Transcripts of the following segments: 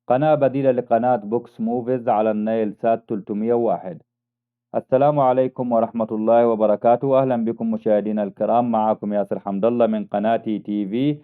قناة بديلة لقناة بوكس موفيز على النايل سات 301. السلام عليكم ورحمة الله وبركاته. أهلا بكم مشاهدينا الكرام، معكم ياسر حمد الله من قناتي تي في.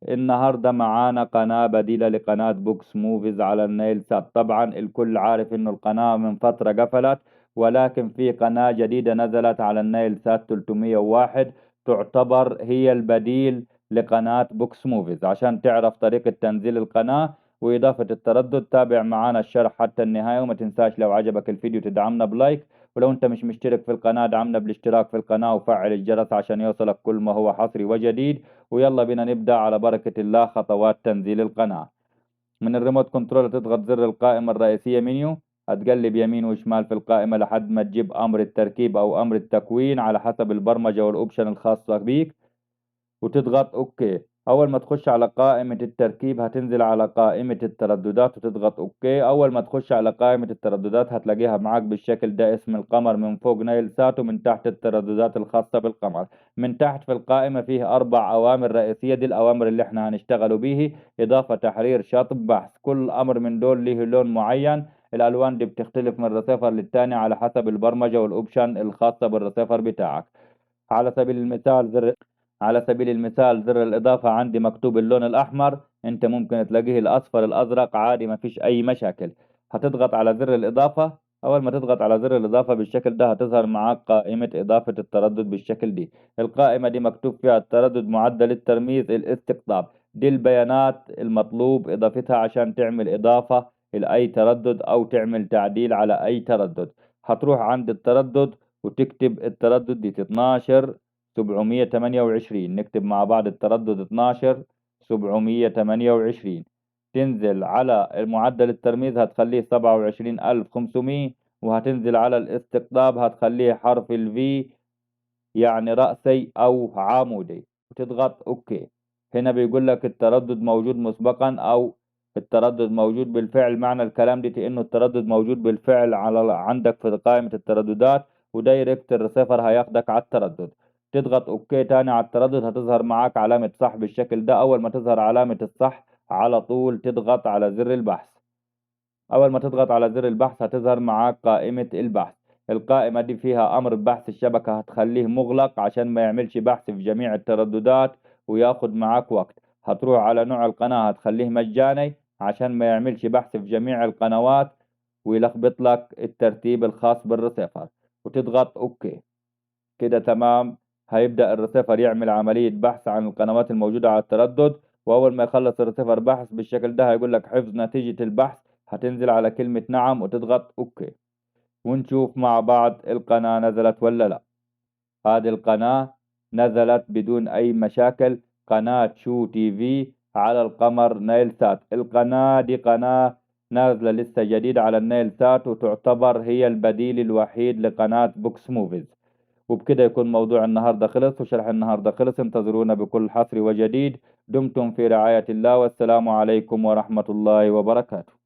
النهاردة معانا قناة بديلة لقناة بوكس موفيز على النايل سات. طبعا الكل عارف إنه القناة من فترة قفلت، ولكن في قناة جديدة نزلت على النايل سات 301 تعتبر هي البديل لقناة بوكس موفيز. عشان تعرف طريقة تنزيل القناة وإضافة التردد تابع معانا الشرح حتى النهاية، وما تنساش لو عجبك الفيديو تدعمنا بلايك، ولو انت مش مشترك في القناة دعمنا بالاشتراك في القناة وفعل الجرس عشان يوصلك كل ما هو حصري وجديد. ويلا بينا نبدأ على بركة الله خطوات تنزيل القناة. من الريموت كنترول تضغط زر القائمة الرئيسية منيو، هتقلب يمين وشمال في القائمة لحد ما تجيب أمر التركيب أو أمر التكوين على حسب البرمجة والأوبشن الخاصة بيك، وتضغط اوكي. اول ما تخش على قائمة التركيب هتنزل على قائمة الترددات وتضغط اوكي. اول ما تخش على قائمة الترددات هتلاقيها معاك بالشكل ده، اسم القمر من فوق نايل سات، ومن تحت الترددات الخاصة بالقمر. من تحت في القائمة فيه 4 اوامر رئيسية، دي الاوامر اللي احنا هنشتغلوا به: اضافة، تحرير، شطب، بحث. كل امر من دول له لون معين، الالوان دي بتختلف من رسيفر للتاني على حسب البرمجة والاوبشن الخاصة بالرسيفر بتاعك. على سبيل المثال زر الإضافة عندي مكتوب اللون الأحمر، أنت ممكن تلاقيه الأصفر الأزرق عادي، ما فيش أي مشاكل. هتضغط على زر الإضافة. أول ما تضغط على زر الإضافة بالشكل ده هتظهر معاك قائمة إضافة التردد بالشكل دي. القائمة دي مكتوب فيها التردد، معدل الترميز، الاستقطاب. دي البيانات المطلوب إضافتها عشان تعمل إضافة لأي تردد أو تعمل تعديل على أي تردد. هتروح عند التردد وتكتب التردد دي 12728. نكتب مع بعض التردد 12728. تنزل على معدل الترميز هتخليه 27500، وهتنزل على الاستقطاب هتخليه حرف الفي يعني رأسي أو عمودي، وتضغط أوكي. هنا بيقول لك التردد موجود مسبقا أو التردد موجود بالفعل. معنى الكلام دي إنه التردد موجود بالفعل عندك في قائمة الترددات، ودايركت الريسيفر هياخدك على التردد. تضغط اوكي تاني على التردد هتظهر معاك علامة صح بالشكل ده. اول ما تظهر علامة الصح على طول تضغط على زر البحث. اول ما تضغط على زر البحث هتظهر معاك قائمة البحث. القائمة دي فيها امر بحث الشبكة، هتخليه مغلق عشان ما يعملش بحث في جميع الترددات وياخد معاك وقت. هتروح على نوع القناة هتخليه مجاني عشان ما يعملش بحث في جميع القنوات ويلخبط لك الترتيب الخاص بالرسيفر، وتضغط اوكي. كده تمام. هيبدأ الريسيفر يعمل عملية بحث عن القنوات الموجودة على التردد، وأول ما يخلص الريسيفر بحث بالشكل ده هيقول لك حفظ نتيجة البحث. هتنزل على كلمة نعم وتضغط أوكي، ونشوف مع بعض القناة نزلت ولا لا. هذه القناة نزلت بدون أي مشاكل، قناة شو تي في على القمر نايل سات. القناة دي قناة نازلة لسه جديد على النايل سات، وتعتبر هي البديل الوحيد لقناة بوكس موفيز. وبكده يكون موضوع النهاردة خلص وشرح النهاردة خلص. انتظرونا بكل حصري وجديد. دمتم في رعاية الله، والسلام عليكم ورحمة الله وبركاته.